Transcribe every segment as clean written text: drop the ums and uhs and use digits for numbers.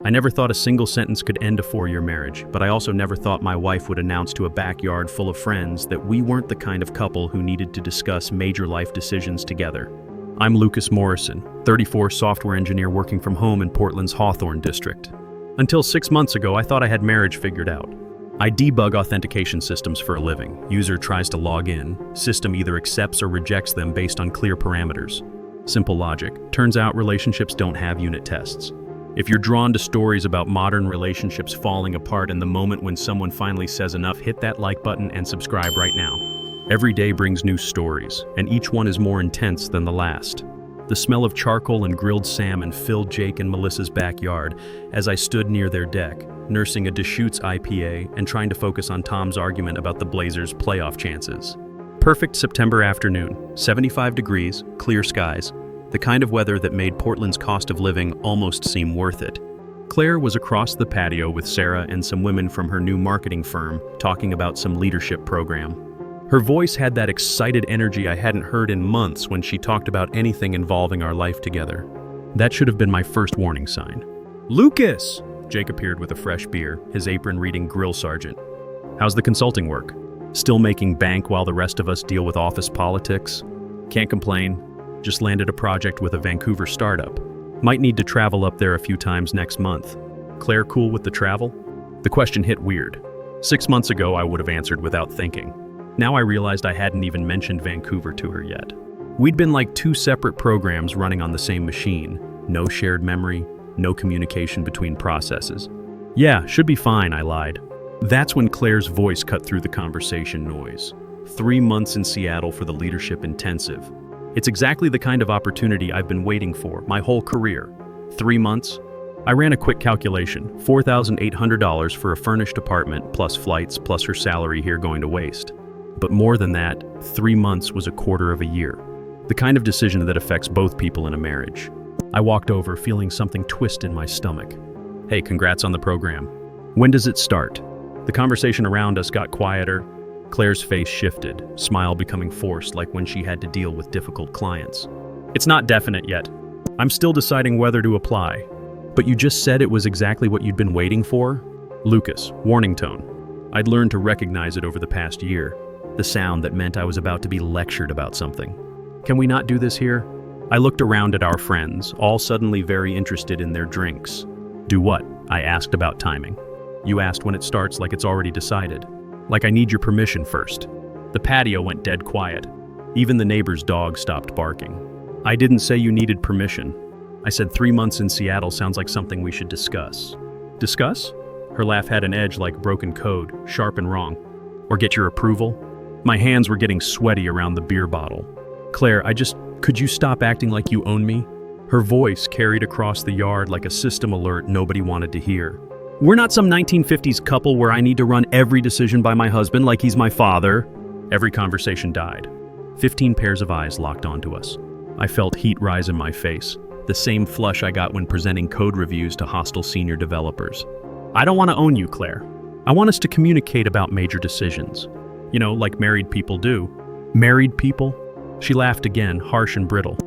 I never thought a single sentence could end a 4-year marriage, but I also never thought my wife would announce to a backyard full of friends that we weren't the kind of couple who needed to discuss major life decisions together. I'm Lucas Morrison, 34 software engineer working from home in Portland's Hawthorne district. Until 6 months ago, I thought I had marriage figured out. I debug authentication systems for a living. User tries to log in. System either accepts or rejects them based on clear parameters. Simple logic. Turns out relationships don't have unit tests. If you're drawn to stories about modern relationships falling apart and the moment when someone finally says enough, hit that like button and subscribe right now. Every day brings new stories, and each one is more intense than the last. The smell of charcoal and grilled salmon filled Jake and Melissa's backyard as I stood near their deck, nursing a Deschutes IPA and trying to focus on Tom's argument about the Blazers' playoff chances. Perfect September afternoon, 75 degrees, clear skies, the kind of weather that made Portland's cost of living almost seem worth it. Claire was across the patio with Sarah and some women from her new marketing firm talking about some leadership program. Her voice had that excited energy I hadn't heard in months when she talked about anything involving our life together. That should have been my first warning sign. "Lucas!" Jake appeared with a fresh beer, his apron reading Grill Sergeant. "How's the consulting work? Still making bank while the rest of us deal with office politics? Can't complain. Just landed a project with a Vancouver startup. Might need to travel up there a few times next month. Claire cool with the travel?" The question hit weird. 6 months ago, I would have answered without thinking. Now I realized I hadn't even mentioned Vancouver to her yet. We'd been like two separate programs running on the same machine. No shared memory, no communication between processes. "Yeah, should be fine," I lied. That's when Claire's voice cut through the conversation noise. 3 months in Seattle for the leadership intensive. It's exactly the kind of opportunity I've been waiting for my whole career. 3 months? I ran a quick calculation, $4,800 for a furnished apartment, plus flights, plus her salary here going to waste. But more than that, 3 months was a quarter of a year. The kind of decision that affects both people in a marriage. I walked over, feeling something twist in my stomach. "Hey, congrats on the program. When does it start?" The conversation around us got quieter. Claire's face shifted, smile becoming forced like when she had to deal with difficult clients. "It's not definite yet. I'm still deciding whether to apply." "But you just said it was exactly what you'd been waiting for?" Lucas, warning tone. I'd learned to recognize it over the past year. The sound that meant I was about to be lectured about something. "Can we not do this here?" I looked around at our friends, all suddenly very interested in their drinks. "Do what?" I asked about timing. "You asked when it starts like it's already decided. Like I need your permission first." The patio went dead quiet. Even the neighbor's dog stopped barking. "I didn't say you needed permission. I said 3 months in Seattle sounds like something we should discuss." "Discuss?" Her laugh had an edge like broken code, sharp and wrong. "Or get your approval?" My hands were getting sweaty around the beer bottle. "Claire, could you stop acting like you own me?" Her voice carried across the yard like a system alert nobody wanted to hear. "We're not some 1950s couple where I need to run every decision by my husband like he's my father." Every conversation died. 15 pairs of eyes locked onto us. I felt heat rise in my face, the same flush I got when presenting code reviews to hostile senior developers. "I don't want to own you, Claire. I want us to communicate about major decisions. You know, like married people do." "Married people?" She laughed again, harsh and brittle.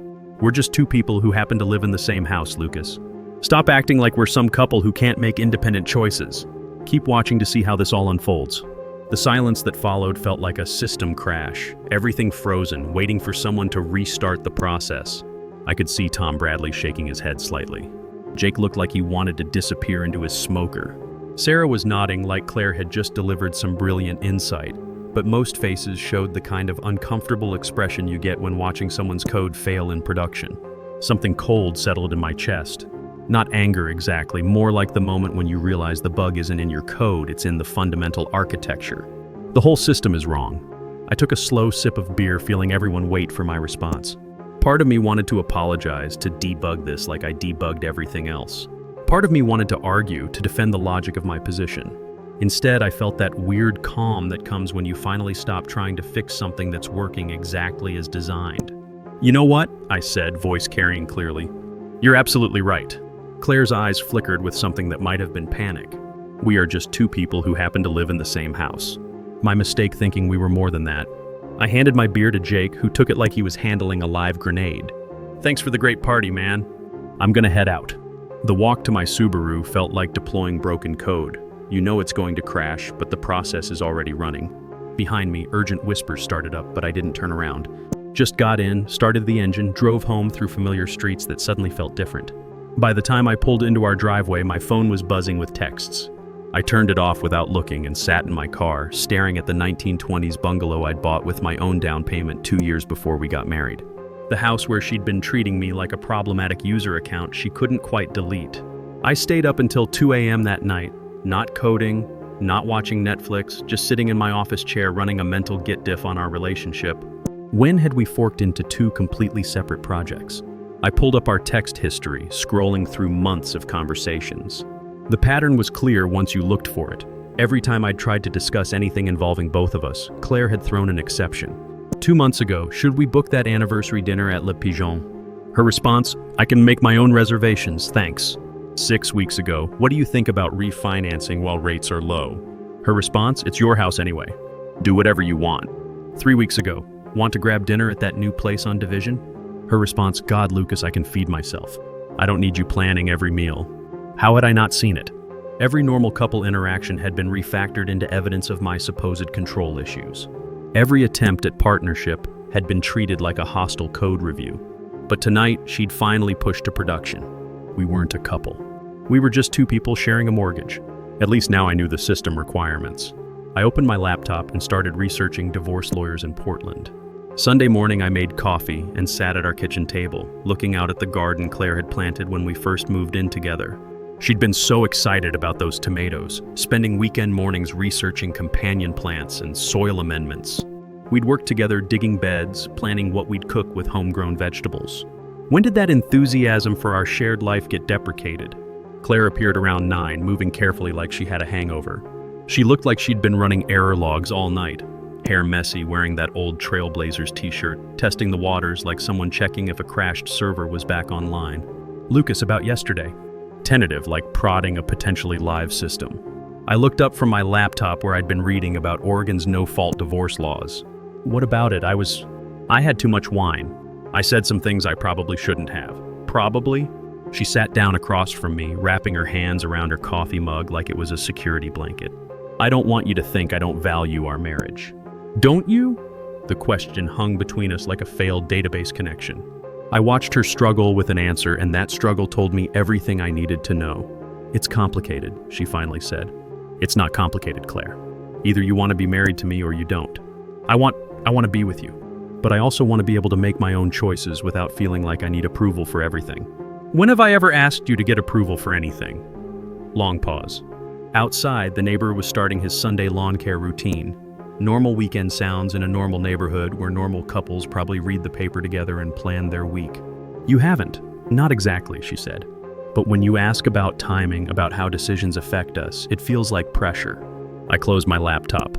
"We're just two people who happen to live in the same house, Lucas. Stop acting like we're some couple who can't make independent choices. Keep watching to see how this all unfolds." The silence that followed felt like a system crash, everything frozen, waiting for someone to restart the process. I could see Tom Bradley shaking his head slightly. Jake looked like he wanted to disappear into his smoker. Sarah was nodding like Claire had just delivered some brilliant insight, but most faces showed the kind of uncomfortable expression you get when watching someone's code fail in production. Something cold settled in my chest. Not anger exactly, more like the moment when you realize the bug isn't in your code, it's in the fundamental architecture. The whole system is wrong. I took a slow sip of beer, feeling everyone wait for my response. Part of me wanted to apologize, to debug this like I debugged everything else. Part of me wanted to argue, to defend the logic of my position. Instead, I felt that weird calm that comes when you finally stop trying to fix something that's working exactly as designed. "You know what?" I said, voice carrying clearly. "You're absolutely right." Claire's eyes flickered with something that might have been panic. "We are just two people who happen to live in the same house." My mistake thinking we were more than that. I handed my beer to Jake, who took it like he was handling a live grenade. "Thanks for the great party, man. I'm gonna head out." The walk to my Subaru felt like deploying broken code. You know it's going to crash, but the process is already running. Behind me, urgent whispers started up, but I didn't turn around. Just got in, started the engine, drove home through familiar streets that suddenly felt different. By the time I pulled into our driveway, my phone was buzzing with texts. I turned it off without looking and sat in my car, staring at the 1920s bungalow I'd bought with my own down payment 2 years before we got married. The house where she'd been treating me like a problematic user account she couldn't quite delete. I stayed up until 2 a.m. that night, not coding, not watching Netflix, just sitting in my office chair running a mental git diff on our relationship. When had we forked into two completely separate projects? I pulled up our text history, scrolling through months of conversations. The pattern was clear once you looked for it. Every time I'd tried to discuss anything involving both of us, Claire had thrown an exception. 2 months ago, should we book that anniversary dinner at Le Pigeon? Her response, I can make my own reservations, thanks. 6 weeks ago, what do you think about refinancing while rates are low? Her response, it's your house anyway. Do whatever you want. 3 weeks ago, want to grab dinner at that new place on Division? Her response, God, Lucas, I can feed myself. I don't need you planning every meal. How had I not seen it? Every normal couple interaction had been refactored into evidence of my supposed control issues. Every attempt at partnership had been treated like a hostile code review. But tonight, she'd finally pushed to production. We weren't a couple. We were just two people sharing a mortgage. At least now I knew the system requirements. I opened my laptop and started researching divorce lawyers in Portland. Sunday morning I made coffee and sat at our kitchen table, looking out at the garden Claire had planted when we first moved in together. She'd been so excited about those tomatoes, spending weekend mornings researching companion plants and soil amendments. We'd worked together digging beds, planning what we'd cook with homegrown vegetables. When did that enthusiasm for our shared life get deprecated? Claire appeared around 9, moving carefully like she had a hangover. She looked like she'd been running error logs all night. Hair messy, wearing that old Trailblazers t-shirt, testing the waters like someone checking if a crashed server was back online. Lucas, about yesterday. Tentative, like prodding a potentially live system. I looked up from my laptop where I'd been reading about Oregon's no-fault divorce laws. What about it? I had too much wine. I said some things I probably shouldn't have. Probably? She sat down across from me, wrapping her hands around her coffee mug like it was a security blanket. I don't want you to think I don't value our marriage. Don't you? The question hung between us like a failed database connection. I watched her struggle with an answer, and that struggle told me everything I needed to know. It's complicated, she finally said. It's not complicated, Claire. Either you want to be married to me or you don't. I want to be with you. But I also want to be able to make my own choices without feeling like I need approval for everything. When have I ever asked you to get approval for anything? Long pause. Outside, the neighbor was starting his Sunday lawn care routine. Normal weekend sounds in a normal neighborhood where normal couples probably read the paper together and plan their week. You haven't. Not exactly, she said. But when you ask about timing, about how decisions affect us, it feels like pressure. I closed my laptop.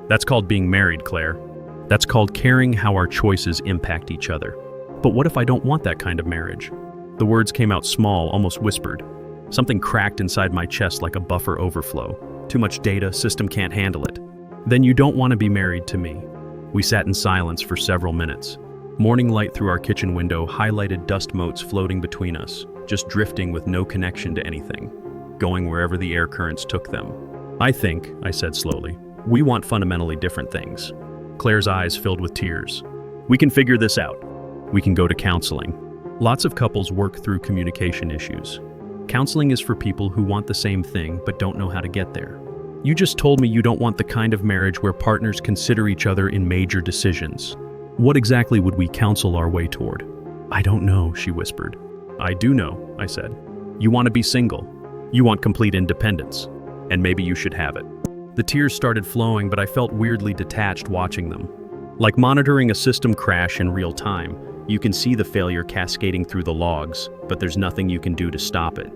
That's called being married, Claire. That's called caring how our choices impact each other. But what if I don't want that kind of marriage? The words came out small, almost whispered. Something cracked inside my chest like a buffer overflow. Too much data, system can't handle it. Then you don't want to be married to me. We sat in silence for several minutes. Morning light through our kitchen window highlighted dust motes floating between us, just drifting with no connection to anything, going wherever the air currents took them. I think, I said slowly, we want fundamentally different things. Claire's eyes filled with tears. We can figure this out. We can go to counseling. Lots of couples work through communication issues. Counseling is for people who want the same thing but don't know how to get there. You just told me you don't want the kind of marriage where partners consider each other in major decisions. What exactly would we counsel our way toward? I don't know, she whispered. I do know, I said. You want to be single. You want complete independence. And maybe you should have it. The tears started flowing, but I felt weirdly detached watching them. Like monitoring a system crash in real time, you can see the failure cascading through the logs, but there's nothing you can do to stop it.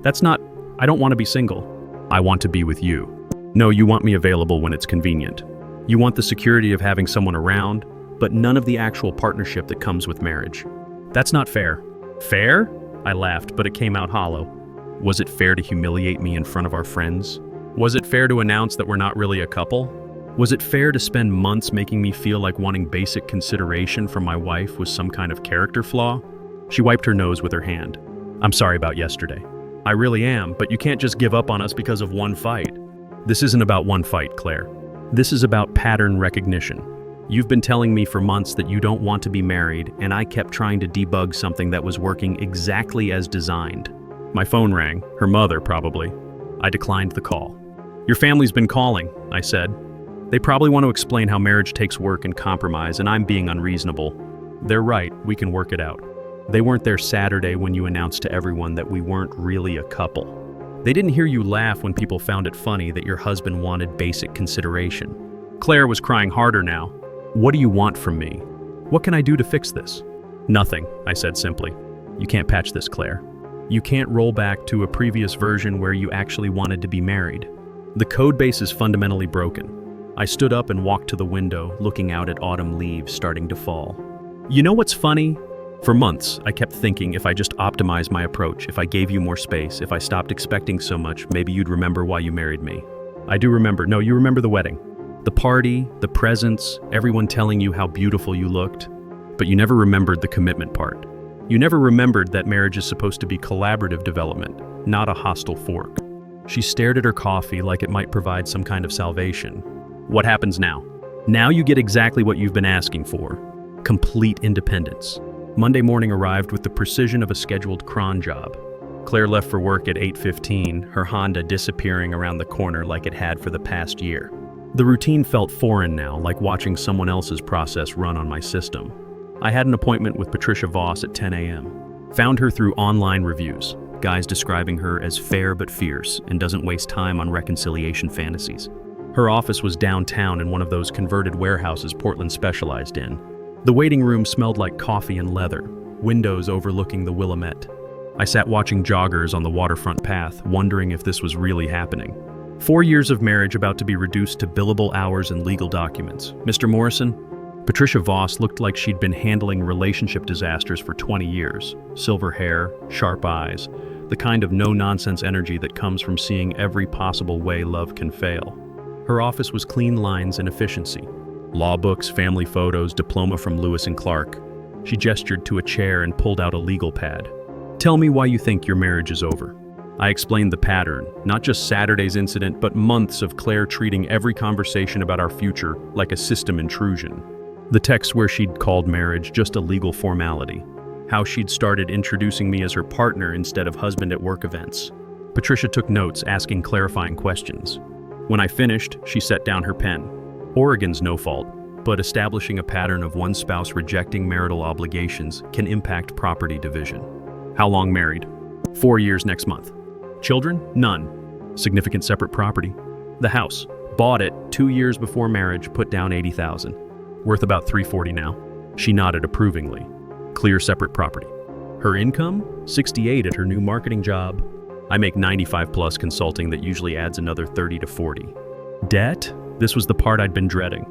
I don't want to be single. I want to be with you. No, you want me available when it's convenient. You want the security of having someone around, but none of the actual partnership that comes with marriage. That's not fair. Fair? I laughed, but it came out hollow. Was it fair to humiliate me in front of our friends? Was it fair to announce that we're not really a couple? Was it fair to spend months making me feel like wanting basic consideration from my wife was some kind of character flaw? She wiped her nose with her hand. I'm sorry about yesterday. I really am, but you can't just give up on us because of one fight. This isn't about one fight, Claire. This is about pattern recognition. You've been telling me for months that you don't want to be married, and I kept trying to debug something that was working exactly as designed. My phone rang, her mother probably. I declined the call. Your family's been calling, I said. They probably want to explain how marriage takes work and compromise, and I'm being unreasonable. They're right, we can work it out. They weren't there Saturday when you announced to everyone that we weren't really a couple. They didn't hear you laugh when people found it funny that your husband wanted basic consideration. Claire was crying harder now. What do you want from me? What can I do to fix this? Nothing, I said simply. You can't patch this, Claire. You can't roll back to a previous version where you actually wanted to be married. The code base is fundamentally broken. I stood up and walked to the window, looking out at autumn leaves starting to fall. You know what's funny? For months, I kept thinking if I just optimized my approach, if I gave you more space, if I stopped expecting so much, maybe you'd remember why you married me. I do remember. No, you remember the wedding. The party, the presents, everyone telling you how beautiful you looked. But you never remembered the commitment part. You never remembered that marriage is supposed to be collaborative development, not a hostile fork. She stared at her coffee like it might provide some kind of salvation. What happens now? Now you get exactly what you've been asking for. Complete independence. Monday morning arrived with the precision of a scheduled cron job. Claire left for work at 8:15, her Honda disappearing around the corner like it had for the past year. The routine felt foreign now, like watching someone else's process run on my system. I had an appointment with Patricia Voss at 10 a.m. Found her through online reviews, guys describing her as fair but fierce and doesn't waste time on reconciliation fantasies. Her office was downtown in one of those converted warehouses Portland specialized in. The waiting room smelled like coffee and leather, windows overlooking the Willamette. I sat watching joggers on the waterfront path, wondering if this was really happening. 4 years of marriage about to be reduced to billable hours and legal documents. Mr. Morrison? Patricia Voss looked like she'd been handling relationship disasters for 20 years. Silver hair, sharp eyes, the kind of no-nonsense energy that comes from seeing every possible way love can fail. Her office was clean lines and efficiency. Law books, family photos, diploma from Lewis and Clark. She gestured to a chair and pulled out a legal pad. Tell me why you think your marriage is over. I explained the pattern, not just Saturday's incident, but months of Claire treating every conversation about our future like a system intrusion. The text where she'd called marriage just a legal formality. How she'd started introducing me as her partner instead of husband at work events. Patricia took notes, asking clarifying questions. When I finished, she set down her pen. Oregon's no fault, but establishing a pattern of one spouse rejecting marital obligations can impact property division. How long married? 4 years next month. Children? None. Significant separate property? The house. Bought it 2 years before marriage, put down $80,000. Worth about $340 now. She nodded approvingly. Clear separate property. Her income? $68 at her new marketing job. I make 95 plus consulting that usually adds another 30 to 40. Debt? This was the part I'd been dreading.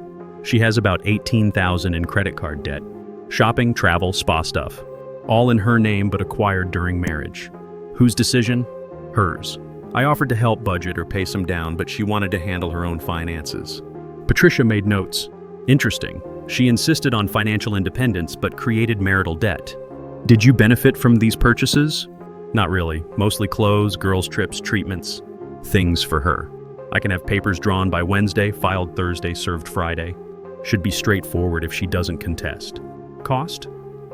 She has about $18,000 in credit card debt. Shopping, travel, spa stuff. All in her name but acquired during marriage. Whose decision? Hers. I offered to help budget or pay some down, but she wanted to handle her own finances. Patricia made notes. Interesting. She insisted on financial independence but created marital debt. Did you benefit from these purchases? Not really. Mostly clothes, girls' trips, treatments. Things for her. I can have papers drawn by Wednesday, filed Thursday, served Friday. Should be straightforward if she doesn't contest. Cost?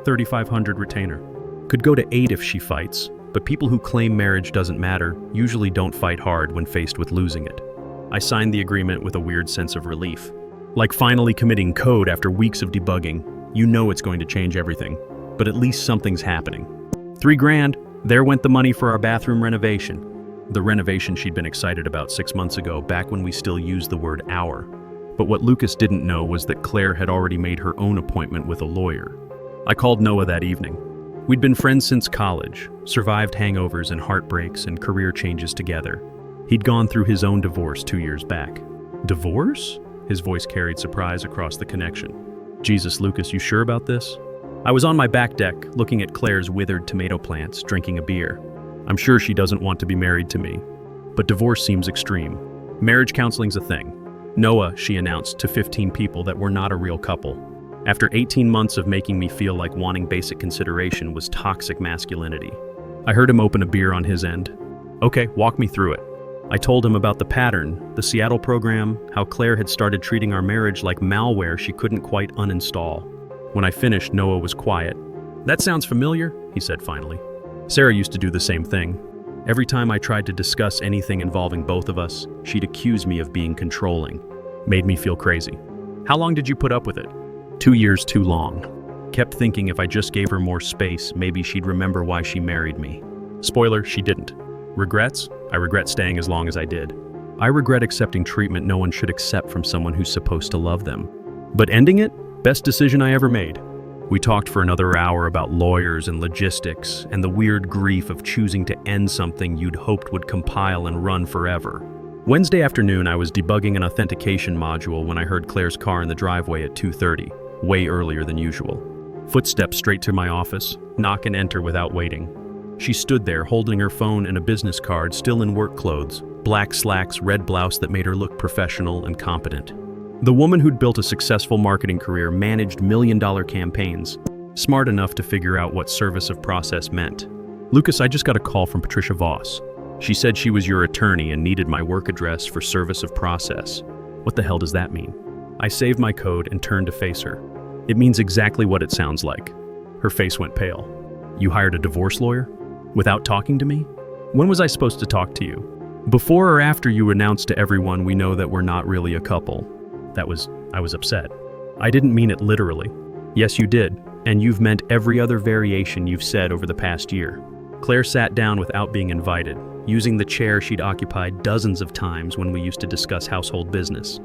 $3,500 retainer. Could go to $8 if she fights, but people who claim marriage doesn't matter usually don't fight hard when faced with losing it. I signed the agreement with a weird sense of relief. Like finally committing code after weeks of debugging. You know it's going to change everything, but at least something's happening. $3,000, there went the money for our bathroom renovation. The renovation she'd been excited about 6 months ago, back when we still used the word our. But what Lucas didn't know was that Claire had already made her own appointment with a lawyer. I called Noah that evening. We'd been friends since college, survived hangovers and heartbreaks and career changes together. He'd gone through his own divorce 2 years back. Divorce? His voice carried surprise across the connection. Jesus, Lucas, you sure about this? I was on my back deck, looking at Claire's withered tomato plants, drinking a beer. I'm sure she doesn't want to be married to me. But divorce seems extreme. Marriage counseling's a thing. Noah, she announced to 15 people that we're not a real couple. After 18 months of making me feel like wanting basic consideration was toxic masculinity. I heard him open a beer on his end. Okay, walk me through it. I told him about the pattern, the Seattle program, how Claire had started treating our marriage like malware she couldn't quite uninstall. When I finished, Noah was quiet. That sounds familiar, he said finally. Sarah used to do the same thing. Every time I tried to discuss anything involving both of us, she'd accuse me of being controlling. Made me feel crazy. How long did you put up with it? 2 years too long. Kept thinking if I just gave her more space, maybe she'd remember why she married me. Spoiler, she didn't. Regrets? I regret staying as long as I did. I regret accepting treatment no one should accept from someone who's supposed to love them. But ending it? Best decision I ever made. We talked for another hour about lawyers and logistics and the weird grief of choosing to end something you'd hoped would compile and run forever. Wednesday afternoon, I was debugging an authentication module when I heard Claire's car in the driveway at 2:30, way earlier than usual. Footsteps straight to my office, knock and enter without waiting. She stood there holding her phone and a business card, still in work clothes, black slacks, red blouse that made her look professional and competent. The woman who'd built a successful marketing career managed million-dollar campaigns, smart enough to figure out what service of process meant. Lucas, I just got a call from Patricia Voss. She said she was your attorney and needed my work address for service of process. What the hell does that mean? I saved my code and turned to face her. It means exactly what it sounds like. Her face went pale. You hired a divorce lawyer? Without talking to me? When was I supposed to talk to you? Before or after you announced to everyone we know that we're not really a couple? I was upset. I didn't mean it literally. Yes, you did, and you've meant every other variation you've said over the past year. Claire sat down without being invited, using the chair she'd occupied dozens of times when we used to discuss household business.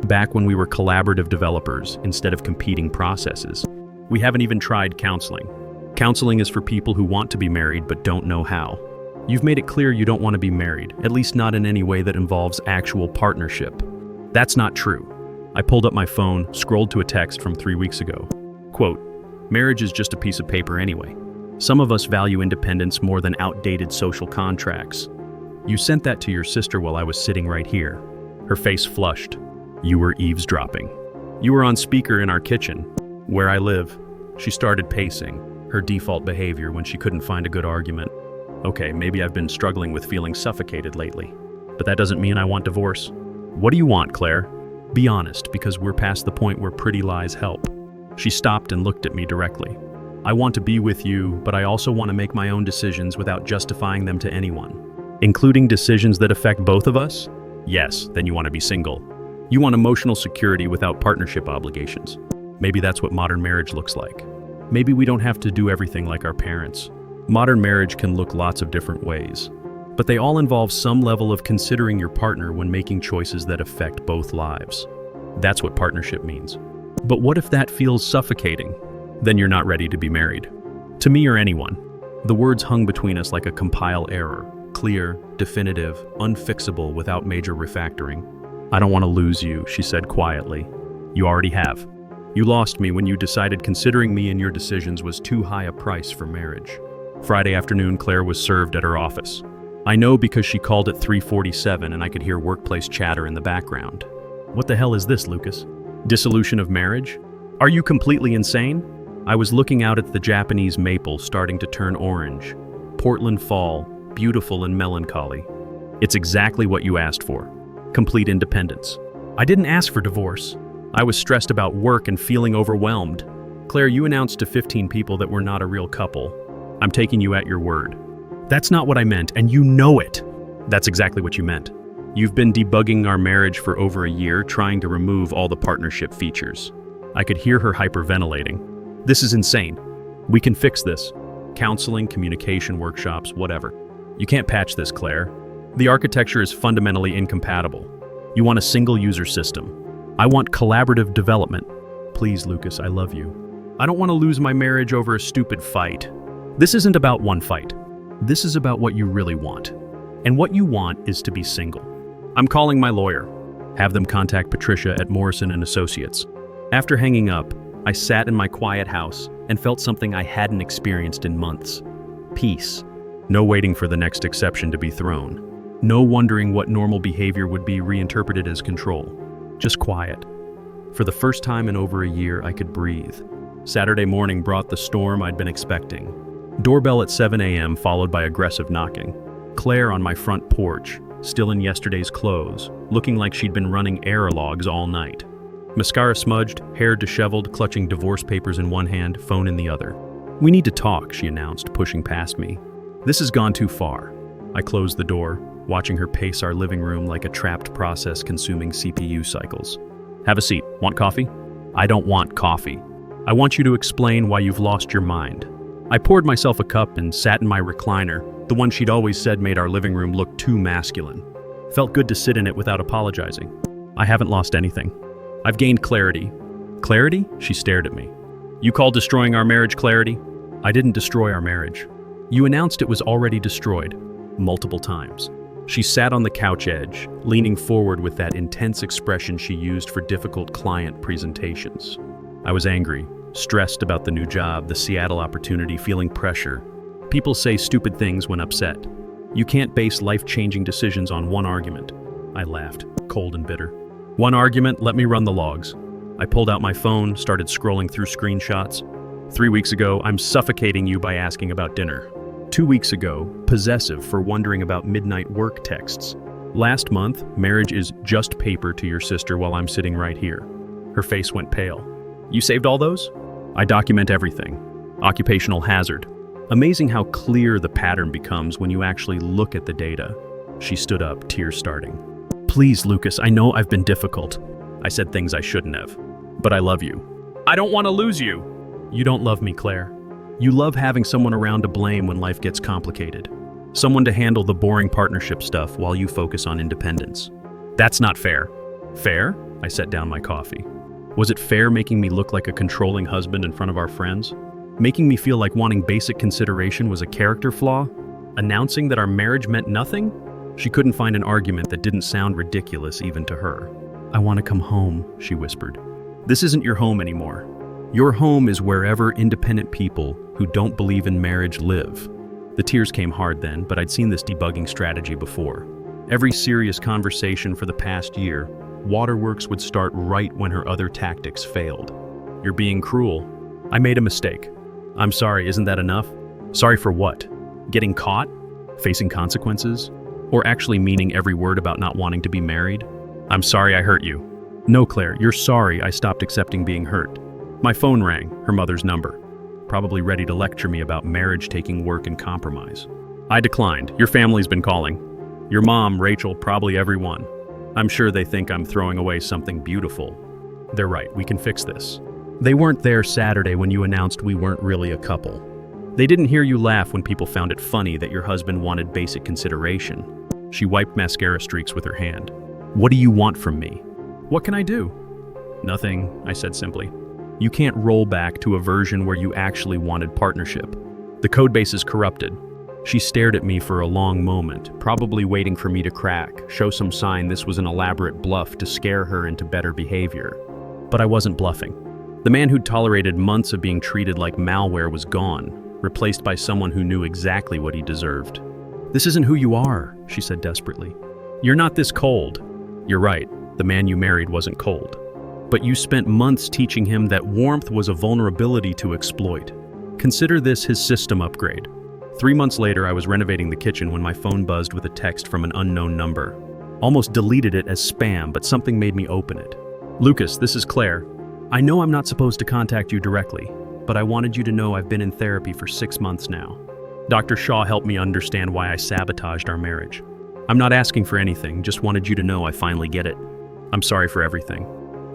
Back when we were collaborative developers instead of competing processes. We haven't even tried counseling. Counseling is for people who want to be married but don't know how. You've made it clear you don't want to be married, at least not in any way that involves actual partnership. That's not true. I pulled up my phone, scrolled to a text from 3 weeks ago. Quote, marriage is just a piece of paper anyway. Some of us value independence more than outdated social contracts. You sent that to your sister while I was sitting right here. Her face flushed. You were eavesdropping. You were on speaker in our kitchen, where I live. She started pacing, her default behavior when she couldn't find a good argument. Okay, maybe I've been struggling with feeling suffocated lately, but that doesn't mean I want divorce. What do you want, Claire? Be honest, because we're past the point where pretty lies help. She stopped and looked at me directly. I want to be with you, but I also want to make my own decisions without justifying them to anyone. Including decisions that affect both of us? Yes, then you want to be single. You want emotional security without partnership obligations. Maybe that's what modern marriage looks like. Maybe we don't have to do everything like our parents. Modern marriage can look lots of different ways, but they all involve some level of considering your partner when making choices that affect both lives. That's what partnership means. But what if that feels suffocating? Then you're not ready to be married. To me or anyone. The words hung between us like a compile error, clear, definitive, unfixable without major refactoring. I don't want to lose you, she said quietly. You already have. You lost me when you decided considering me in your decisions was too high a price for marriage. Friday afternoon, Claire was served at her office. I know because she called at 3:47 and I could hear workplace chatter in the background. What the hell is this, Lucas? Dissolution of marriage? Are you completely insane? I was looking out at the Japanese maple starting to turn orange. Portland fall, beautiful and melancholy. It's exactly what you asked for. Complete independence. I didn't ask for divorce. I was stressed about work and feeling overwhelmed. Claire, you announced to 15 people that we're not a real couple. I'm taking you at your word. That's not what I meant, and you know it. That's exactly what you meant. You've been debugging our marriage for over a year, trying to remove all the partnership features. I could hear her hyperventilating. This is insane. We can fix this. Counseling, communication workshops, whatever. You can't patch this, Claire. The architecture is fundamentally incompatible. You want a single user system. I want collaborative development. Please, Lucas, I love you. I don't want to lose my marriage over a stupid fight. This isn't about one fight. This is about what you really want. And what you want is to be single. I'm calling my lawyer. Have them contact Patricia at Morrison & Associates. After hanging up, I sat in my quiet house and felt something I hadn't experienced in months. Peace. No waiting for the next exception to be thrown. No wondering what normal behavior would be reinterpreted as control. Just quiet. For the first time in over a year, I could breathe. Saturday morning brought the storm I'd been expecting. Doorbell at 7 a.m. followed by aggressive knocking. Claire on my front porch, still in yesterday's clothes, looking like she'd been running airlogs all night. Mascara smudged, hair disheveled, clutching divorce papers in one hand, phone in the other. "We need to talk," she announced, pushing past me. "This has gone too far." I closed the door, watching her pace our living room like a trapped process consuming CPU cycles. "Have a seat. Want coffee?" "I don't want coffee. I want you to explain why you've lost your mind." I poured myself a cup and sat in my recliner, the one she'd always said made our living room look too masculine. Felt good to sit in it without apologizing. "I haven't lost anything. I've gained clarity." "Clarity?" She stared at me. "You call destroying our marriage clarity?" "I didn't destroy our marriage. You announced it was already destroyed. Multiple times." She sat on the couch edge, leaning forward with that intense expression she used for difficult client presentations. I was angry, stressed about the new job, the Seattle opportunity, feeling pressure. People say stupid things when upset. You can't base life-changing decisions on one argument. I laughed, cold and bitter. "One argument, let me run the logs." I pulled out my phone, started scrolling through screenshots. 3 weeks ago, I'm suffocating you by asking about dinner. 2 weeks ago, possessive for wondering about midnight work texts. Last month, marriage is just paper to your sister while I'm sitting right here. Her face went pale. "You saved all those?" "I document everything. Occupational hazard." Amazing how clear the pattern becomes when you actually look at the data. She stood up, tears starting. "Please, Lucas, I know I've been difficult. I said things I shouldn't have. But I love you." "I don't want to lose you." "You don't love me, Claire. You love having someone around to blame when life gets complicated. Someone to handle the boring partnership stuff while you focus on independence. That's not fair." "Fair?" I set down my coffee. "Was it fair making me look like a controlling husband in front of our friends? Making me feel like wanting basic consideration was a character flaw? Announcing that our marriage meant nothing?" She couldn't find an argument that didn't sound ridiculous even to her. "I want to come home," she whispered. "This isn't your home anymore. Your home is wherever independent people who don't believe in marriage live." The tears came hard then, but I'd seen this debugging strategy before. Every serious conversation for the past year, Waterworks would start right when her other tactics failed. "You're being cruel." "I made a mistake." "I'm sorry, isn't that enough?" "Sorry for what? Getting caught? Facing consequences? Or actually meaning every word about not wanting to be married?" "I'm sorry I hurt you." "No, Claire, you're sorry I stopped accepting being hurt." My phone rang, her mother's number. Probably ready to lecture me about marriage taking work and compromise. I declined. "Your family's been calling. Your mom, Rachel, probably everyone. I'm sure they think I'm throwing away something beautiful. They're right, we can fix this. They weren't there Saturday when you announced we weren't really a couple. They didn't hear you laugh when people found it funny that your husband wanted basic consideration." She wiped mascara streaks with her hand. "What do you want from me?" "What can I do?" "Nothing," I said simply. You can't roll back to a version where you actually wanted partnership. The codebase is corrupted. She stared at me for a long moment, probably waiting for me to crack, show some sign this was an elaborate bluff to scare her into better behavior. But I wasn't bluffing. The man who'd tolerated months of being treated like malware was gone, replaced by someone who knew exactly what he deserved. "This isn't who you are," she said desperately. "You're not this cold." "You're right, the man you married wasn't cold. But you spent months teaching him that warmth was a vulnerability to exploit. Consider this his system upgrade." 3 months later, I was renovating the kitchen when my phone buzzed with a text from an unknown number. Almost deleted it as spam, but something made me open it. "Lucas, this is Claire. I know I'm not supposed to contact you directly, but I wanted you to know I've been in therapy for 6 months now. Dr. Shaw helped me understand why I sabotaged our marriage. I'm not asking for anything, just wanted you to know I finally get it. I'm sorry for everything.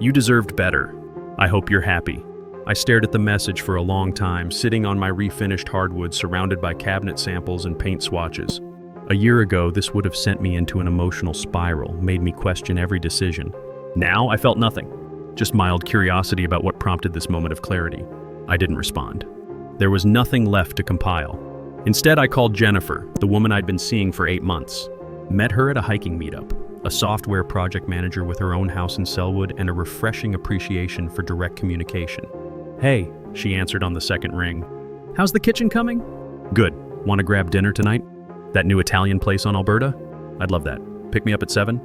You deserved better. I hope you're happy." I stared at the message for a long time, sitting on my refinished hardwood surrounded by cabinet samples and paint swatches. A year ago, this would have sent me into an emotional spiral, made me question every decision. Now, I felt nothing. Just mild curiosity about what prompted this moment of clarity. I didn't respond. There was nothing left to compile. Instead, I called Jennifer, the woman I'd been seeing for 8 months. Met her at a hiking meetup. A software project manager with her own house in Selwood and a refreshing appreciation for direct communication. "Hey," she answered on the second ring. "How's the kitchen coming?" "Good. Want to grab dinner tonight? That new Italian place on Alberta? I'd love that. Pick me up at 7?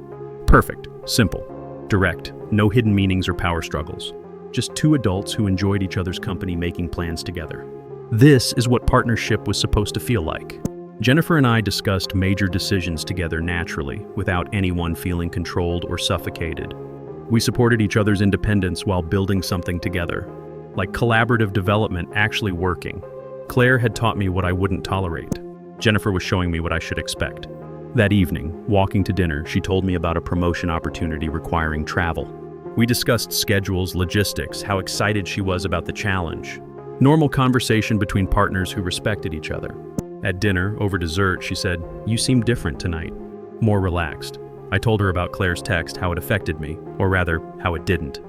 Perfect. Simple. Direct. No hidden meanings or power struggles. Just 2 adults who enjoyed each other's company making plans together. This is what partnership was supposed to feel like. Jennifer and I discussed major decisions together naturally, without anyone feeling controlled or suffocated. We supported each other's independence while building something together, like collaborative development actually working. Claire had taught me what I wouldn't tolerate. Jennifer was showing me what I should expect. That evening, walking to dinner, she told me about a promotion opportunity requiring travel. We discussed schedules, logistics, how excited she was about the challenge. Normal conversation between partners who respected each other. At dinner, over dessert, she said, "You seem different tonight, more relaxed." I told her about Claire's text, how it affected me, or rather, how it didn't.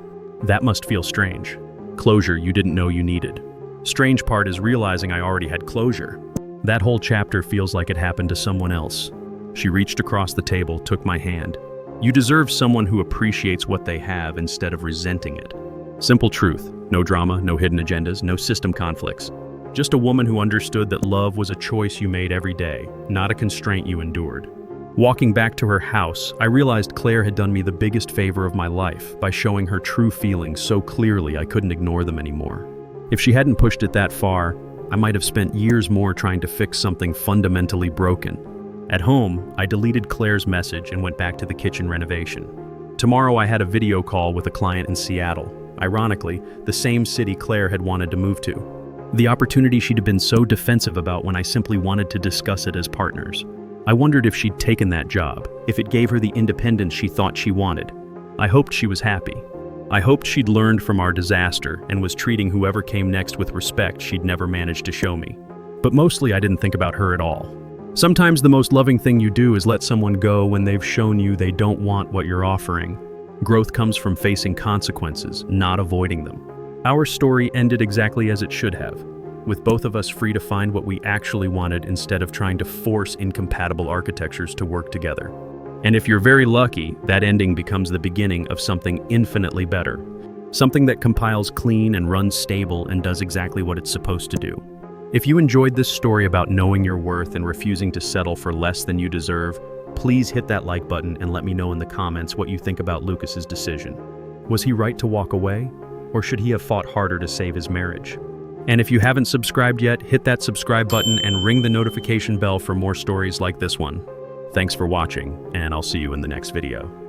That must feel strange. Closure you didn't know you needed. Strange part is realizing I already had closure. That whole chapter feels like it happened to someone else. She reached across the table, took my hand. You deserve someone who appreciates what they have instead of resenting it. Simple truth. No drama, no hidden agendas, no system conflicts. Just a woman who understood that love was a choice you made every day, not a constraint you endured. Walking back to her house, I realized Claire had done me the biggest favor of my life by showing her true feelings so clearly I couldn't ignore them anymore. If she hadn't pushed it that far, I might have spent years more trying to fix something fundamentally broken. At home, I deleted Claire's message and went back to the kitchen renovation. Tomorrow I had a video call with a client in Seattle, ironically, the same city Claire had wanted to move to. The opportunity she'd been so defensive about when I simply wanted to discuss it as partners. I wondered if she'd taken that job, if it gave her the independence she thought she wanted. I hoped she was happy. I hoped she'd learned from our disaster and was treating whoever came next with respect she'd never managed to show me. But mostly I didn't think about her at all. Sometimes the most loving thing you do is let someone go when they've shown you they don't want what you're offering. Growth comes from facing consequences, not avoiding them. Our story ended exactly as it should have, with both of us free to find what we actually wanted instead of trying to force incompatible architectures to work together. And if you're very lucky, that ending becomes the beginning of something infinitely better. Something that compiles clean and runs stable and does exactly what it's supposed to do. If you enjoyed this story about knowing your worth and refusing to settle for less than you deserve, please hit that like button and let me know in the comments what you think about Lucas's decision. Was he right to walk away? Or should he have fought harder to save his marriage? And if you haven't subscribed yet, hit that subscribe button and ring the notification bell for more stories like this one. Thanks for watching, and I'll see you in the next video.